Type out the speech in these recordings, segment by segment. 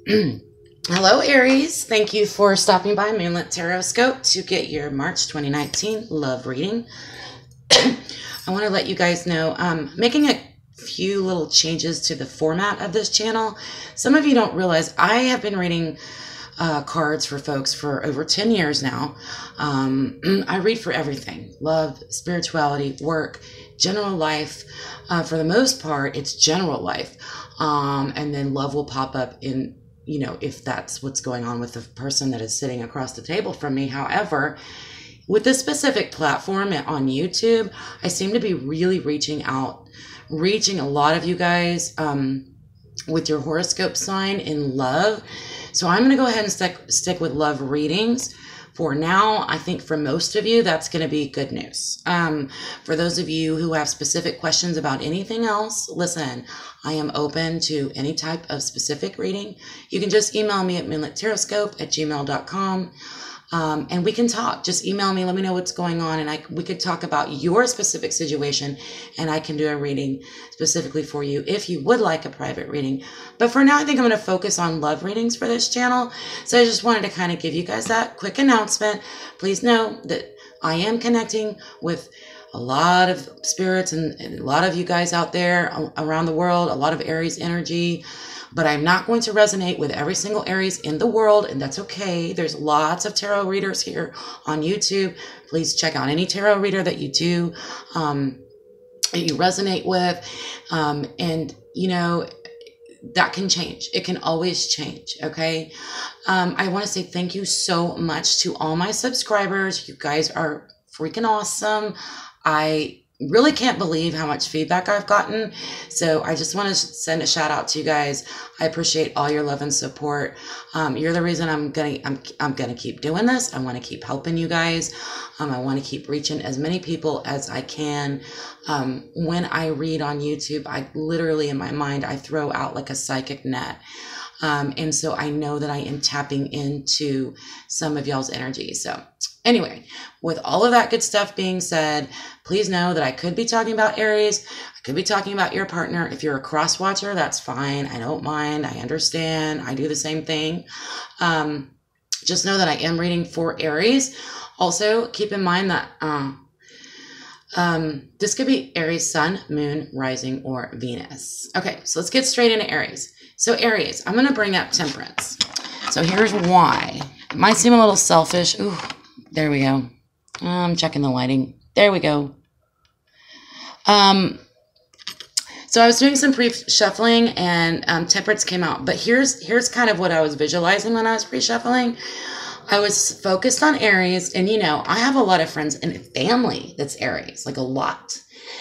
Hello, Aries. Thank you for stopping by Moonlit Tarotscope to get your March 2019 love reading. I want to let you guys know I'm making a few little changes to the format of this channel. Some of you don't realize I have been reading cards for folks for over 10 years now. I read for everything: love, spirituality, work, general life. For the most part, it's general life. And then love will pop up in, if that's what's going on with the person that is sitting across the table from me. However, with this specific platform on YouTube, I seem to be really reaching a lot of you guys with your horoscope sign in love. So I'm going to go ahead and stick with love readings for now. I think for most of you, that's going to be good news. For those of you who have specific questions about anything else, listen, I am open to any type of specific reading. You can just email me at moonlittarotscope@gmail.com. And we can talk. Just email me. Let me know what's going on. And we could talk about your specific situation. And I can do a reading specifically for you if you would like a private reading. But for now, I think I'm going to focus on love readings for this channel. So I just wanted to kind of give you guys that quick announcement. Please know that I am connecting with a lot of spirits and a lot of you guys out there around the world, a lot of Aries energy. But I'm not going to resonate with every single Aries in the world, and that's okay. There's lots of tarot readers here on YouTube. Please check out any tarot reader that you do, that you resonate with. And, that can change. It can always change, okay? I want to say thank you so much to all my subscribers. You guys are freaking awesome. I really can't believe how much feedback I've gotten. So I just want to send a shout out to you guys. I appreciate all your love and support. You're the reason I'm gonna keep doing this. I want to keep helping you guys. I want to keep reaching as many people as I can. When I read on YouTube, I literally in my mind, I throw out like a psychic net. And so I know that I am tapping into some of y'all's energy. So anyway, with all of that good stuff being said, please know that I could be talking about Aries. I could be talking about your partner. If you're a cross watcher, that's fine. I don't mind. I understand. I do the same thing. Just know that I am reading for Aries. Also, keep in mind that this could be Aries sun, moon, rising, or Venus. Okay, so let's get straight into Aries. So Aries, I'm going to bring up Temperance. So here's why. It might seem a little selfish. Ooh, there we go. I'm checking the lighting. There we go. So I was doing some pre-shuffling and Temperance came out. But here's kind of what I was visualizing when I was pre-shuffling. I was focused on Aries, and I have a lot of friends and family that's Aries, like a lot.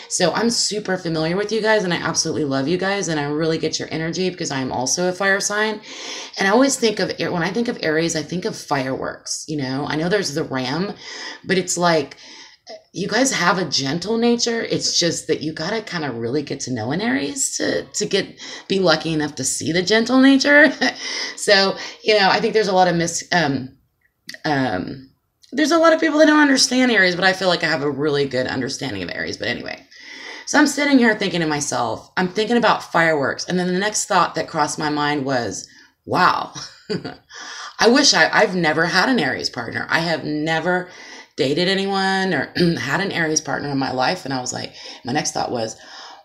So I'm super familiar with you guys, and I absolutely love you guys, and I really get your energy because I'm also a fire sign. And I always think of, when I think of Aries, I think of fireworks. I know there's the ram, but it's like you guys have a gentle nature. It's just that you got to kind of really get to know an Aries to be lucky enough to see the gentle nature. So, I think there's a lot of there's a lot of people that don't understand Aries, but I feel like I have a really good understanding of Aries. But anyway, so I'm sitting here thinking to myself, I'm thinking about fireworks. And then the next thought that crossed my mind was, wow, I wish I've never had an Aries partner. I have never dated anyone or had an Aries partner in my life. And I was like, my next thought was,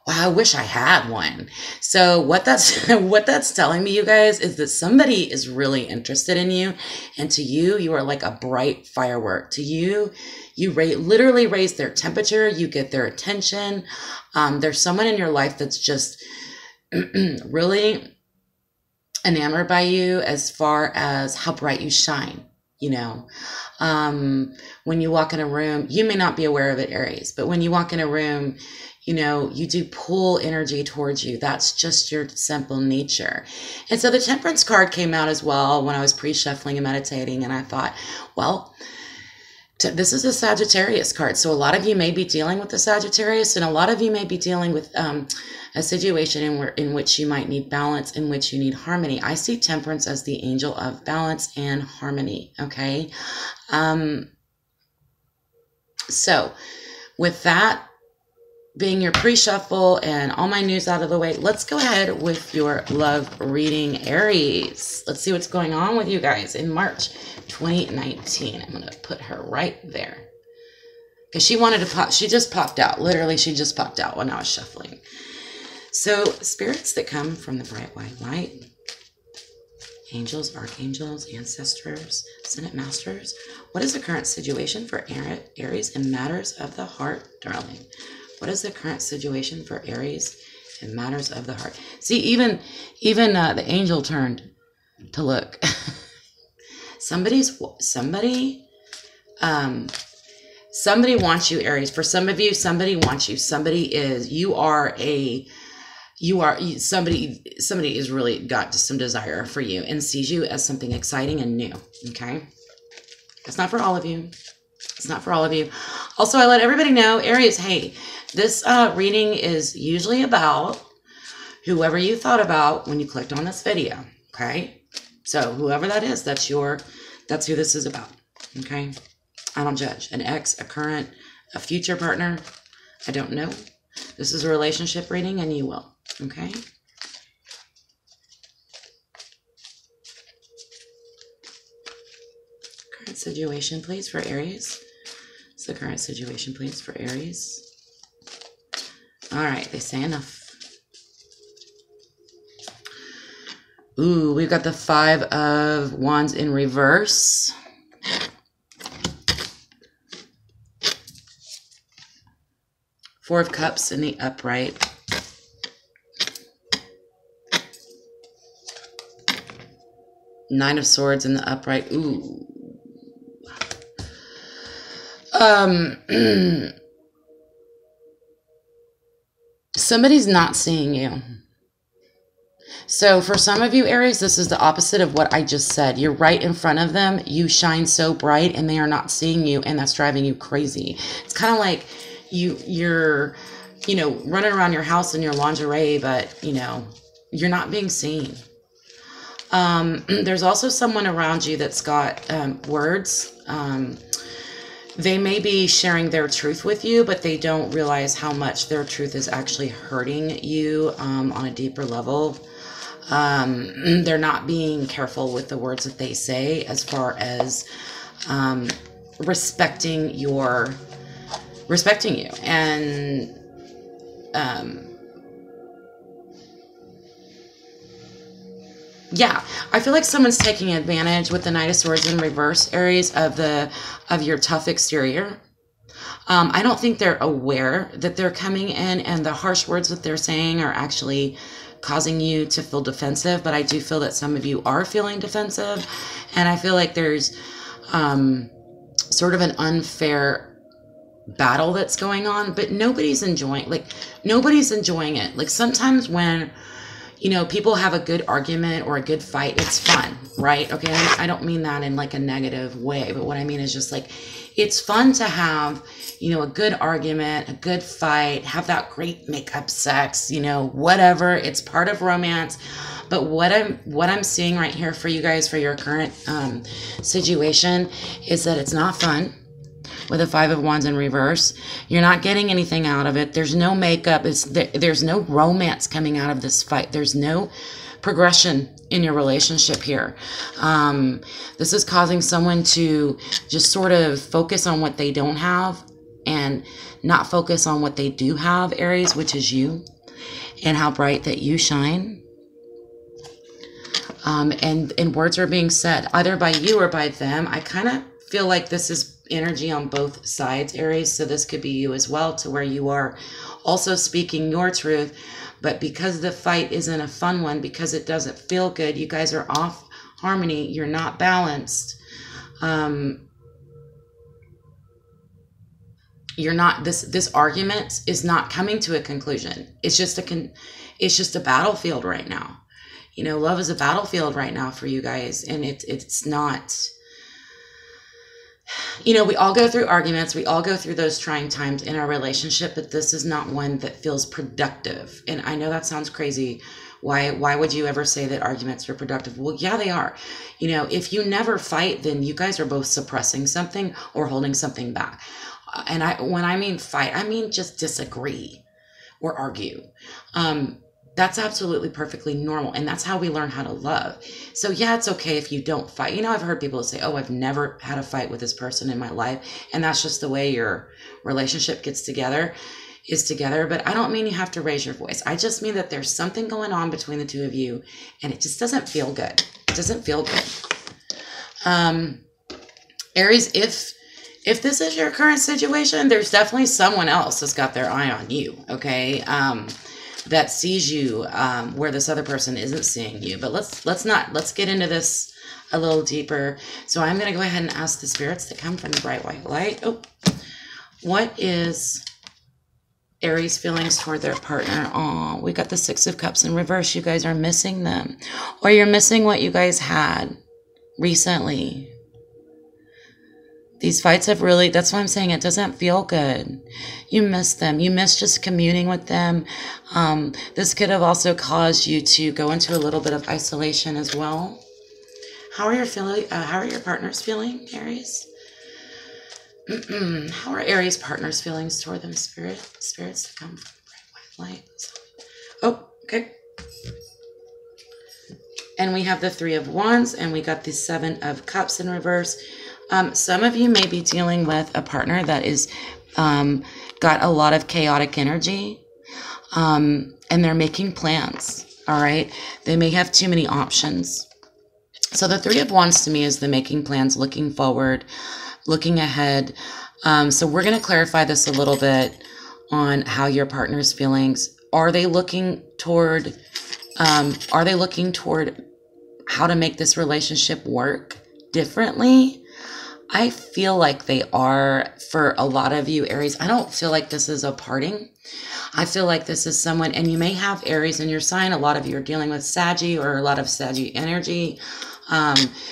wow, I wish I had one. So what that's telling me, you guys, is that somebody is really interested in you. And to you, you are like a bright firework. To you, you literally raise their temperature. You get their attention. There's someone in your life that's just really enamored by you as far as how bright you shine. When you walk in a room, you may not be aware of it, Aries, but when you walk in a room, you do pull energy towards you. That's just your simple nature. And so the Temperance card came out as well when I was pre-shuffling and meditating. And I thought, well, this is a Sagittarius card. So a lot of you may be dealing with the Sagittarius, and a lot of you may be dealing with a situation in which you might need balance, in which you need harmony. I see Temperance as the angel of balance and harmony. Okay. So with that being your pre-shuffle and all my news out of the way, let's go ahead with your love reading, Aries. Let's see what's going on with you guys in March 2019. I'm going to put her right there. Because she wanted to pop. She just popped out. Literally, she just popped out when I was shuffling. So, spirits that come from the bright white light. Angels, archangels, ancestors, Senate masters. What is the current situation for Aries in matters of the heart, darling? What is the current situation for Aries in matters of the heart? See, even the angel turned to look. Somebody wants you, Aries. For some of you, somebody wants you. Somebody has really got some desire for you and sees you as something exciting and new. Okay. It's not for all of you. It's not for all of you. Also, I let everybody know, Aries, hey, this reading is usually about whoever you thought about when you clicked on this video. Okay. So whoever that is, that's who this is about. Okay. I don't judge. An ex, a current, a future partner. I don't know. This is a relationship reading and you will. Okay. Current situation, please, for Aries. What's the current situation, please, for Aries? All right. They say enough. Ooh, we've got the 5 of Wands in reverse. Four of Cups in the upright. Nine of Swords in the upright. Ooh. Somebody's not seeing you. So for some of you, Aries, this is the opposite of what I just said. You're right in front of them. You shine so bright and they are not seeing you, and that's driving you crazy. It's kind of like you're running around your house in your lingerie, but you're not being seen. There's also someone around you that's got words. They may be sharing their truth with you, but they don't realize how much their truth is actually hurting you on a deeper level. They're not being careful with the words that they say as far as respecting you. And yeah, I feel like someone's taking advantage with the Knight of Swords in reverse, Aries, of your tough exterior. I don't think they're aware that they're coming in and the harsh words that they're saying are actually causing you to feel defensive, but I do feel that some of you are feeling defensive, and I feel like there's sort of an unfair battle that's going on, but nobody's enjoying it. Like sometimes when people have a good argument or a good fight, it's fun, right? Okay, I don't mean that in like a negative way, but what I mean is just like it's fun to have a good argument, a good fight, have that great makeup sex, whatever. It's part of romance. But what I'm seeing right here for you guys, for your current situation, is that it's not fun. With a 5 of Wands in reverse, you're not getting anything out of it. There's no makeup. There's no romance coming out of this fight. There's no progression in your relationship here. This is causing someone to just sort of focus on what they don't have and not focus on what they do have, Aries, which is you, and how bright that you shine. And words are being said either by you or by them. I kind of feel like this is energy on both sides, Aries. So this could be you as well, to where you are also speaking your truth, but because the fight isn't a fun one, because it doesn't feel good, you guys are off harmony, you're not balanced. You're not, this argument is not coming to a conclusion. It's just a battlefield right now. Love is a battlefield right now for you guys, and it's not. We all go through arguments. We all go through those trying times in our relationship, but this is not one that feels productive. And I know that sounds crazy. Why would you ever say that arguments are productive? Well, yeah, they are. If you never fight, then you guys are both suppressing something or holding something back. And when I mean fight, I mean just disagree. or argue. That's absolutely perfectly normal. And that's how we learn how to love. So yeah, it's okay if you don't fight. You know, I've heard people say, oh, I've never had a fight with this person in my life. And that's just the way your relationship is together. But I don't mean you have to raise your voice. I just mean that there's something going on between the two of you and it just doesn't feel good. It doesn't feel good. Aries, if this is your current situation, there's definitely someone else that's got their eye on you, okay? That sees you where this other person isn't seeing you. But let's get into this a little deeper. So I'm going to go ahead and ask the spirits that come from the bright white light. Oh, what is Aries' feelings toward their partner? Oh, we got the Six of Cups in reverse. You guys are missing them, or you're missing what you guys had recently. These fights have really, that's why I'm saying it doesn't feel good. You miss them. You miss just communing with them. This could have also caused you to go into a little bit of isolation as well. How are your partners feeling, Aries? How are Aries partners' feelings toward them, spirits that come from bright white light? Oh, okay. And we have the Three of Wands, and we got the Seven of Cups in reverse. Some of you may be dealing with a partner that is got a lot of chaotic energy, and they're making plans, all right? They may have too many options. So the Three of Wands to me is the making plans, looking forward, looking ahead. So we're going to clarify this a little bit on how your partner's feelings. Are they looking toward how to make this relationship work differently? I feel like they are for a lot of you, Aries. I don't feel like this is a parting. I feel like this is someone, and you may have Aries in your sign. A lot of you are dealing with Saggy or a lot of Saggy energy.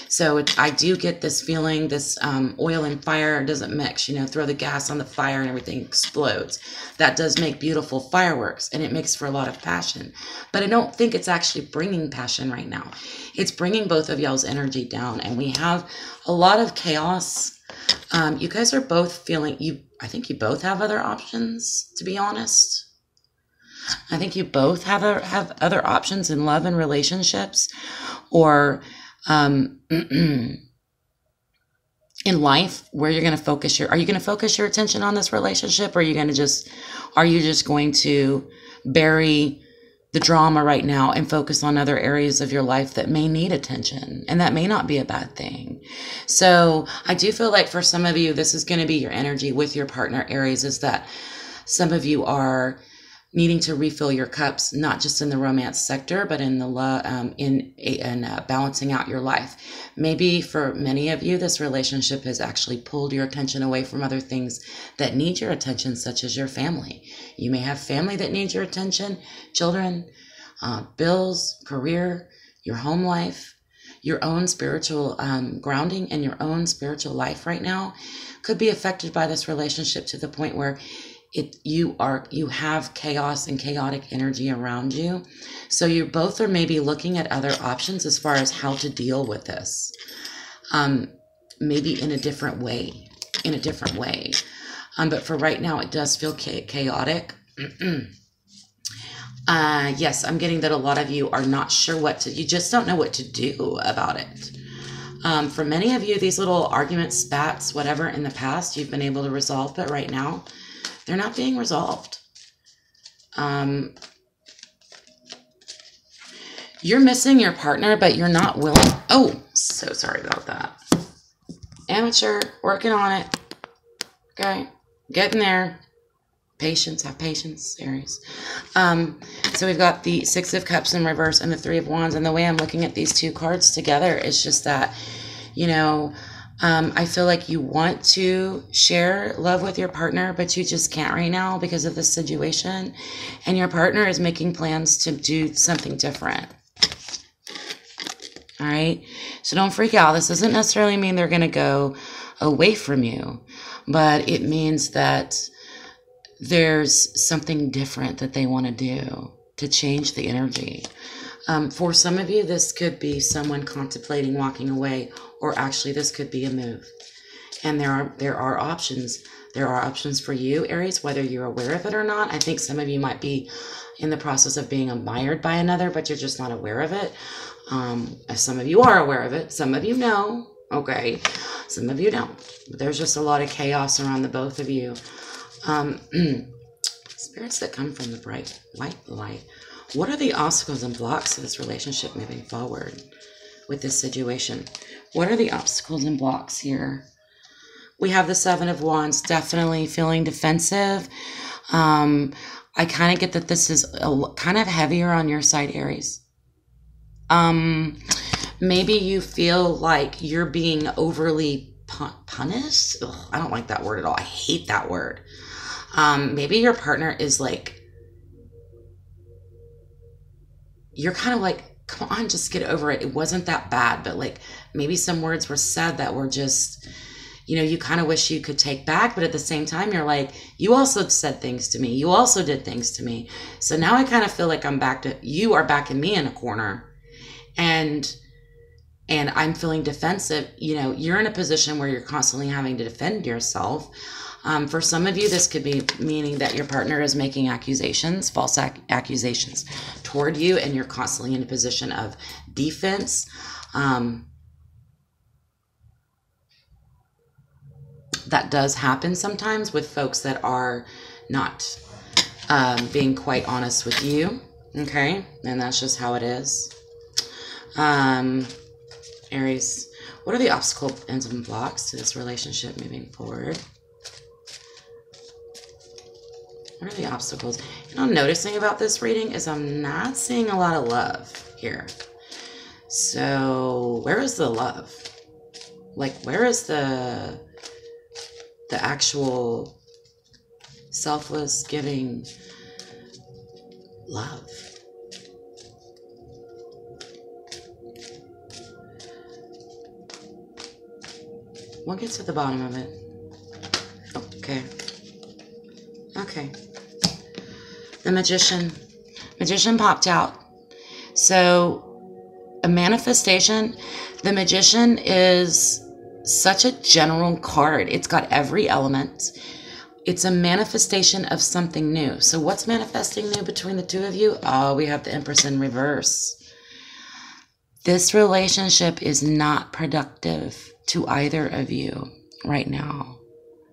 So I do get this feeling, this oil and fire doesn't mix, you know, throw the gas on the fire and everything explodes. That does make beautiful fireworks, and it makes for a lot of passion. But I don't think it's actually bringing passion right now. It's bringing both of y'all's energy down, and we have a lot of chaos. You guys are both feeling, I think you both have other options, to be honest. I think you both have other options in love and relationships, or in life, where you're going to focus are you going to focus your attention on this relationship, or are you just going to bury the drama right now and focus on other areas of your life that may need attention? And that may not be a bad thing. So I do feel like for some of you, this is going to be your energy with your partner, Aries, is that some of you are needing to refill your cups, not just in the romance sector, but in the balancing out your life. Maybe for many of you, this relationship has actually pulled your attention away from other things that need your attention, such as your family. You may have family that needs your attention, children, bills, career, your home life, your own spiritual grounding, and your own spiritual life right now could be affected by this relationship to the point where you have chaos and chaotic energy around you. So you both are maybe looking at other options as far as how to deal with this. Maybe in a different way. But for right now, it does feel chaotic. Yes, I'm getting that a lot of you are not sure you just don't know what to do about it. For many of you, these little arguments, spats, whatever in the past, you've been able to resolve, but right now, they're not being resolved. You're missing your partner, but you're not willing. Oh, so sorry about that. Amateur, working on it. Okay, getting there. Patience, have patience, Aries. So we've got the Six of Cups in reverse and the Three of Wands. And the way I'm looking at these two cards together is just that, you know, I feel like you want to share love with your partner, but you just can't right now because of the situation. And your partner is making plans to do something different. All right. So don't freak out. This doesn't necessarily mean they're going to go away from you, but it means that there's something different that they want to do to change the energy. For some of you, this could be someone contemplating walking away, or actually this could be a move. And there are options. There are options for you, Aries, whether you're aware of it or not. I think some of you might be in the process of being admired by another, but you're just not aware of it. Some of you are aware of it. Some of you know. Okay. Some of you don't. But there's just a lot of chaos around the both of you. Spirits that come from the bright white light. What are the obstacles and blocks to this relationship moving forward with this situation? What are the obstacles and blocks here? We have the Seven of Wands, definitely feeling defensive. I kind of get that this is kind of heavier on your side, Aries. Maybe you feel like you're being overly punished. Ugh, I don't like that word at all. I hate that word. Maybe your partner is like, you're kind of like, come on, just get over it. It wasn't that bad, but like maybe some words were said that were just, you know, you kind of wish you could take back, but at the same time, you're like, you also said things to me. You also did things to me. So now I kind of feel like you are backing me in a corner, and I'm feeling defensive. You know, you're in a position where you're constantly having to defend yourself. For some of you, this could be meaning that your partner is making accusations, false accusations toward you, and you're constantly in a position of defense. That does happen sometimes with folks that are not being quite honest with you, okay? And that's just how it is. Aries, what are the obstacles and blocks to this relationship moving forward? What are the obstacles? You know, what I'm noticing about this reading is I'm not seeing a lot of love here. So where is the love? Like, where is the actual selfless giving love? We'll get to the bottom of it. Okay. Okay. The Magician. Magician popped out. So, a manifestation. The Magician is such a general card. It's got every element. It's a manifestation of something new. So what's manifesting new between the two of you? Oh, we have the Empress in reverse. This relationship is not productive to either of you right now.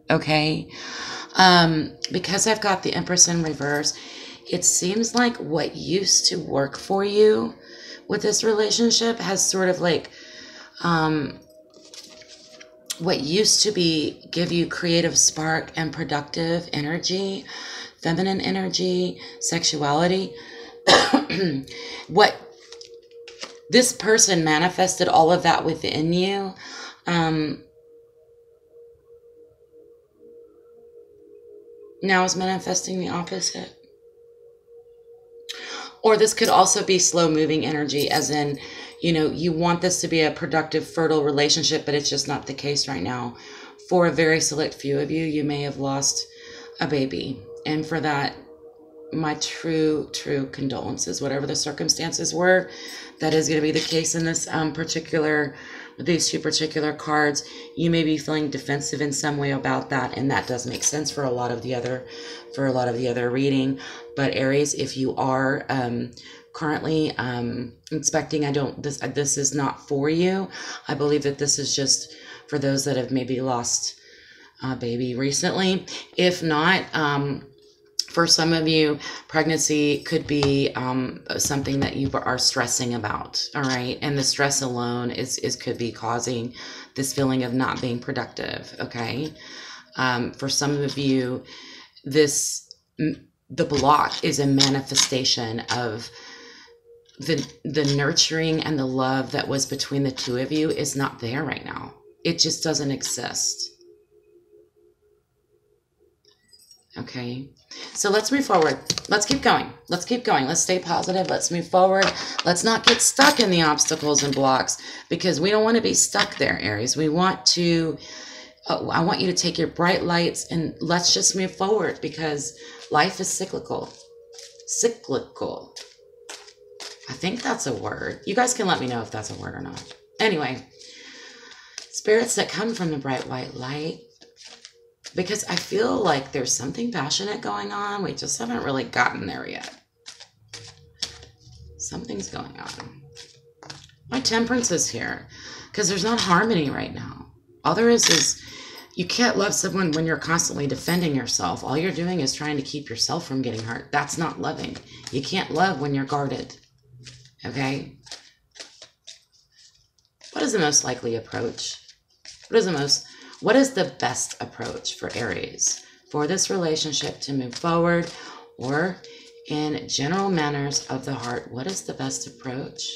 Okay? Because I've got the Empress in reverse, it seems like what used to work for you with this relationship has sort of like, what used to give you creative spark and productive energy, feminine energy, sexuality. What this person manifested all of that within you. Now is manifesting the opposite. Or this could also be slow moving energy, as in, you know, you want this to be a productive, fertile relationship, but it's just not the case right now. For a very select few of you, you may have lost a baby. And for that, my true condolences, whatever the circumstances were. That is going to be the case in this these two particular cards. You may be feeling defensive in some way about that, and that does make sense for a lot of the other reading. But Aries, if you are currently expecting, this is not for you. I believe that this is just for those that have maybe lost a baby recently. If not, for some of you, pregnancy could be something that you are stressing about, all right? And the stress alone could be causing this feeling of not being productive, okay? For some of you, the block is a manifestation of the nurturing and the love that was between the two of you is not there right now. It just doesn't exist. Okay, so let's move forward. Let's keep going. Let's keep going. Let's stay positive. Let's move forward. Let's not get stuck in the obstacles and blocks, because we don't want to be stuck there, Aries. We want to, I want you to take your bright lights and let's just move forward, because life is cyclical. Cyclical. I think that's a word. You guys can let me know if that's a word or not. Anyway, spirits that come from the bright white light. because I feel like there's something passionate going on. We just haven't really gotten there yet. Something's going on. My Temperance is here because there's not harmony right now. All there is you can't love someone when you're constantly defending yourself. All you're doing is trying to keep yourself from getting hurt. That's not loving. You can't love when you're guarded. Okay? What is the most likely approach? What is the best approach for Aries for this relationship to move forward, or in general manners of the heart? What is the best approach?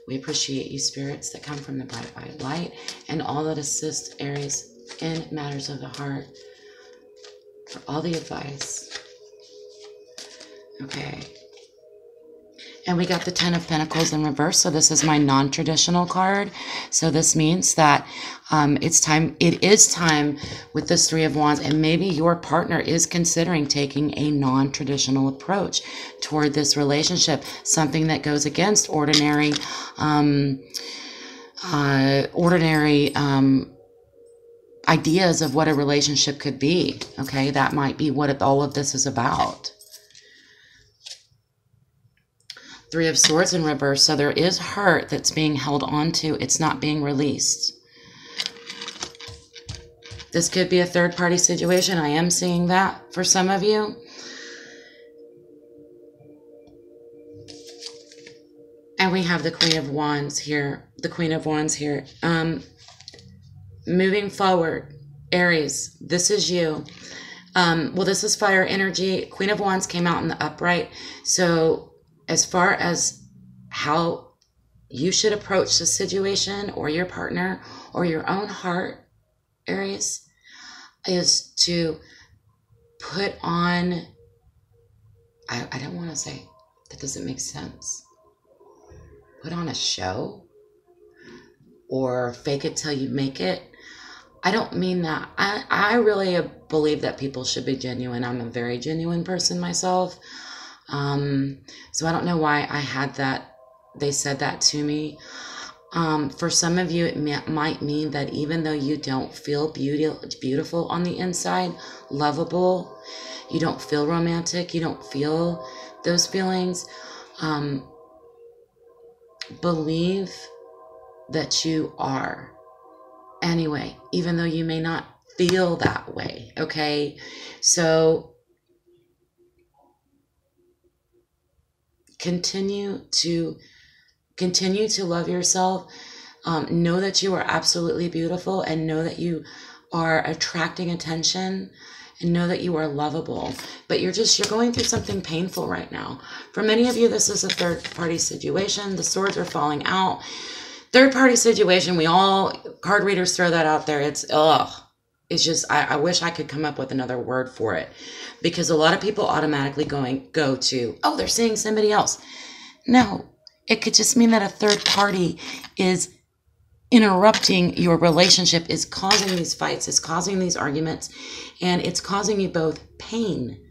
We appreciate you, spirits that come from the bright white light and all that assist Aries in matters of the heart, for all the advice. Okay. And we got the 10 of Pentacles in reverse. So this is my non-traditional card. So this means that it is time with this 3 of Wands, and maybe your partner is considering taking a non-traditional approach toward this relationship, something that goes against ordinary ideas of what a relationship could be. Okay, that might be what all of this is about. 3 of Swords in reverse. So there is hurt that's being held on to. It's not being released. This could be a third-party situation. I am seeing that for some of you. And we have the Queen of Wands here. The Queen of Wands here. Moving forward, Aries, this is you. Well, this is fire energy. Queen of Wands came out in the upright. So as far as how you should approach the situation or your partner or your own heart, Aries, is to put on, I don't want to say, that doesn't make sense. Put on a show or fake it till you make it. I don't mean that. I really believe that people should be genuine. I'm a very genuine person myself. So I don't know why I had that. They said that to me. For some of you, it might mean that even though you don't feel beautiful on the inside, lovable, you don't feel romantic, you don't feel those feelings, believe that you are anyway, even though you may not feel that way. Okay, so continue to love yourself. Know that you are absolutely beautiful, and know that you are attracting attention, and know that you are lovable. But you're going through something painful right now. For many of you, this is a third-party situation. The swords are falling out. Third-party situation, card readers throw that out there. It's just, I wish I could come up with another word for it, because a lot of people automatically go to, oh, they're seeing somebody else. No, it could just mean that a third party is interrupting your relationship, is causing these fights, is causing these arguments, and it's causing you both pain.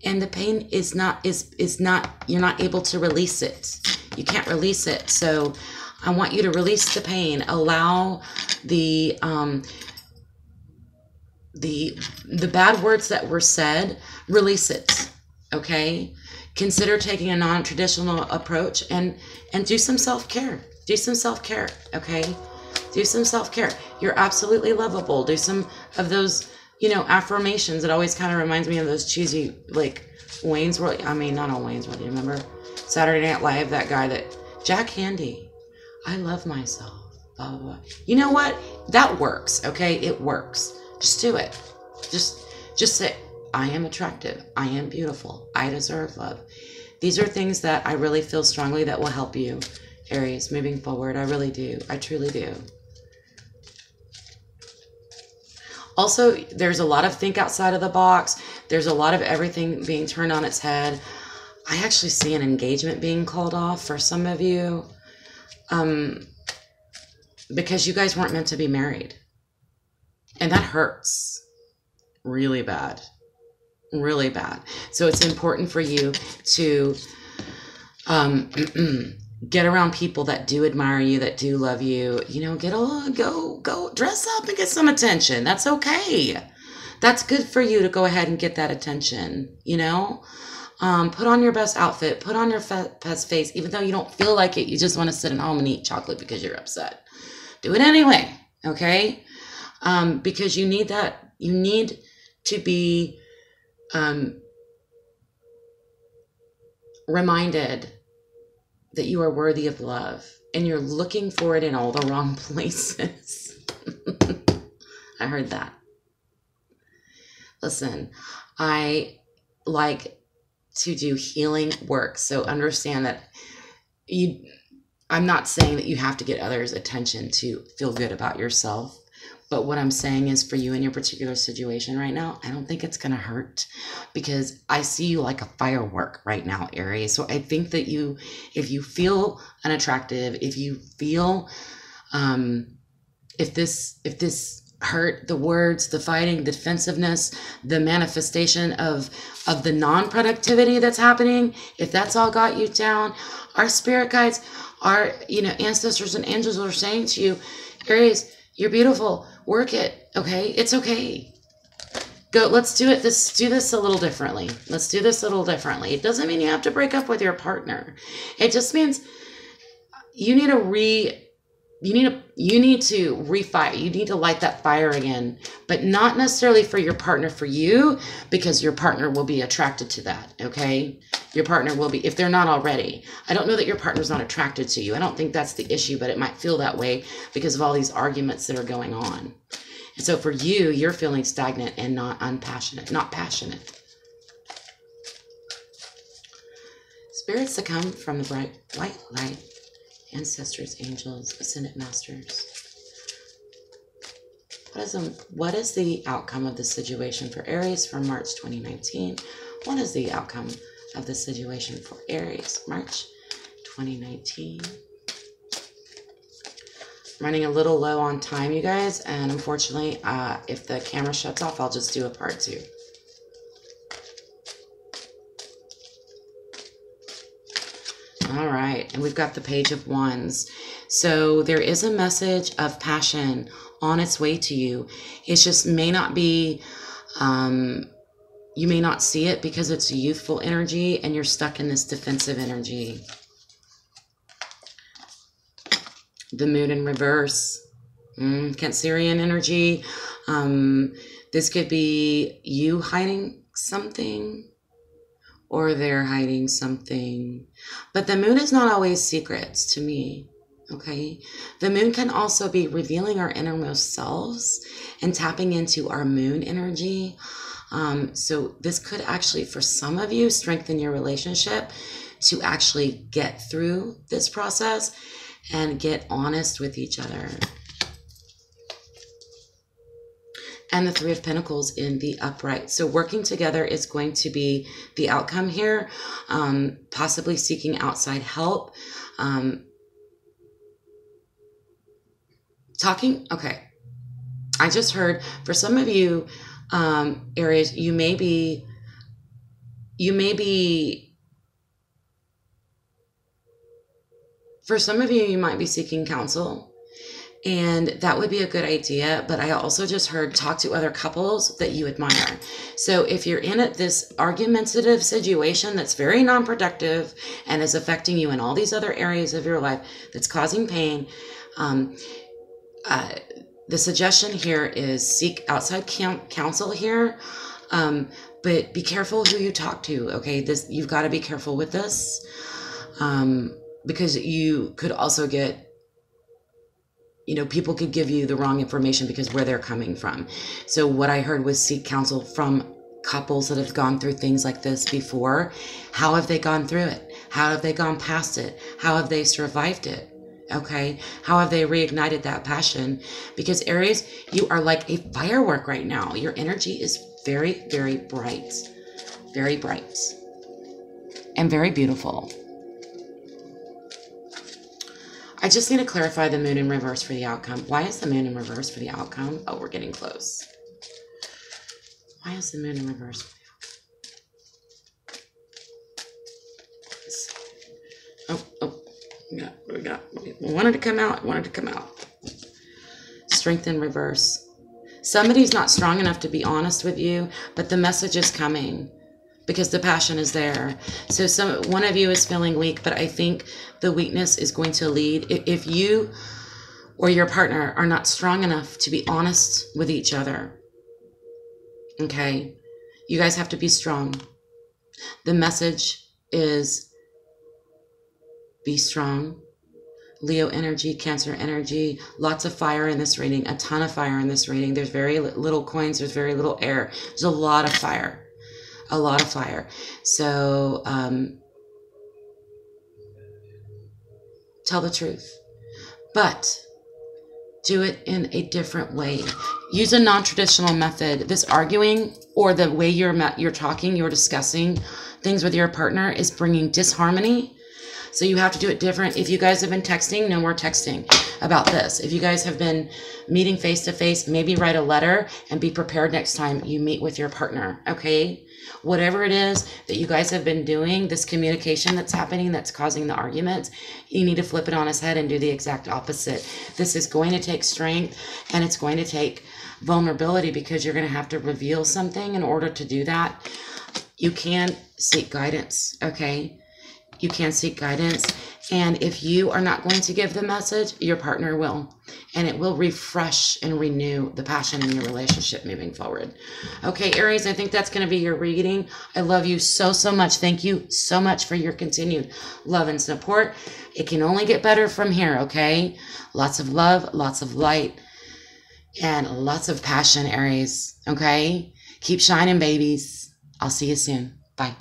And the pain is not, you're not able to release it. You can't release it. So I want you to release the pain. Allow the bad words that were said, release it. Okay? Consider taking a non-traditional approach and do some self-care. Do some self-care, okay? Do some self-care. You're absolutely lovable. Do some of those, affirmations. It always kind of reminds me of those cheesy, like, Wayne's World. I mean, not on Wayne's World. You remember Saturday Night Live, that guy Jack Handy. I love myself. Blah, blah, blah. You know what? That works, okay? It works. Just do it. Just say, I am attractive. I am beautiful. I deserve love. These are things that I really feel strongly that will help you, Aries, moving forward. I really do. I truly do. Also, there's a lot of think outside of the box. There's a lot of everything being turned on its head. I actually see an engagement being called off for some of you, because you guys weren't meant to be married. And that hurts really bad. Really bad. So it's important for you to get around people that do admire you, that do love you. Go dress up and get some attention. That's okay. That's good for you to go ahead and get that attention, you know? Put on your best outfit, put on your best face, even though you don't feel like it, you just want to sit at home and eat chocolate because you're upset. Do it anyway, okay? Because you need that, you need to be reminded that you are worthy of love, and you're looking for it in all the wrong places. I heard that. Listen, I like to do healing work, so understand that I'm not saying that you have to get others' attention to feel good about yourself, but what I'm saying is for you in your particular situation right now, I don't think it's going to hurt, because I see you like a firework right now, Aries. So I think that if you feel unattractive, if you feel, if this hurt, the words, the fighting, the defensiveness, the manifestation of the non-productivity that's happening, if that's all got you down, our spirit guides, our ancestors and angels are saying to you, Aries, you're beautiful. Work it. Okay, it's okay. Go. Let's do it. Do this a little differently. Let's do this a little differently. It doesn't mean you have to break up with your partner. It just means you need to refire. You need to light that fire again, but not necessarily for your partner, for you, because your partner will be attracted to that. Okay. Your partner will be, if they're not already. I don't know that your partner's not attracted to you. I don't think that's the issue, but it might feel that way because of all these arguments that are going on. And so for you, you're feeling stagnant and not passionate. Spirits that come from the bright white light, ancestors, angels, ascended masters. What is the outcome of the situation for Aries for March 2019? What is the outcome of the situation for Aries March 2019? I'm running a little low on time, you guys, and unfortunately, if the camera shuts off, I'll just do a part 2. All right, and we've got the Page of Wands. So there is a message of passion on its way to you. It just may not be, you may not see it because it's a youthful energy and you're stuck in this defensive energy. The Moon in reverse, Cancerian energy. This could be you hiding something, or they're hiding something. But the moon is not always secrets to me, okay? The moon can also be revealing our innermost selves and tapping into our moon energy. So this could actually, for some of you, strengthen your relationship to actually get through this process and get honest with each other. And the Three of Pentacles in the upright. So working together is going to be the outcome here. Possibly seeking outside help. Okay. I just heard, for some of you, Aries, you may be, for some of you, you might be seeking counsel. And that would be a good idea. But I also just heard, talk to other couples that you admire. So if you're in this argumentative situation that's very non-productive and is affecting you in all these other areas of your life that's causing pain, the suggestion here is seek outside counsel here. But be careful who you talk to, okay? You've got to be careful with this, because you could also get, people could give you the wrong information because where they're coming from. So what I heard was seek counsel from couples that have gone through things like this before. How have they gone through it? How have they gone past it? How have they survived it? Okay. How have they reignited that passion? Because Aries, you are like a firework right now. Your energy is very, very bright, and very beautiful. I just need to clarify the moon in reverse for the outcome. Why is the moon in reverse for the outcome? Oh, we're getting close. Why is the moon in reverse for the outcome? We wanted to come out. Strength in reverse. Somebody's not strong enough to be honest with you, but the message is coming because the passion is there. So one of you is feeling weak, but I think the weakness is going to lead. If you or your partner are not strong enough to be honest with each other, okay, you guys have to be strong. The message is be strong. Leo energy, Cancer energy, lots of fire in this reading, a ton of fire in this reading. There's very little coins, there's very little air. There's a lot of fire, a lot of fire. So tell the truth, but do it in a different way. Use a non-traditional method. This arguing or the way you're talking, you're discussing things with your partner is bringing disharmony. So you have to do it different. If you guys have been texting, no more texting about this. If you guys have been meeting face to face, maybe write a letter and be prepared next time you meet with your partner, okay? Whatever it is that you guys have been doing, this communication that's happening that's causing the arguments, you need to flip it on its head and do the exact opposite. This is going to take strength and it's going to take vulnerability because you're going to have to reveal something in order to do that. You can seek guidance, okay? You can seek guidance. And if you are not going to give the message, your partner will. And it will refresh and renew the passion in your relationship moving forward. Okay, Aries, I think that's going to be your reading. I love you so, so much. Thank you so much for your continued love and support. It can only get better from here, okay? Lots of love, lots of light, and lots of passion, Aries, okay? Keep shining, babies. I'll see you soon. Bye.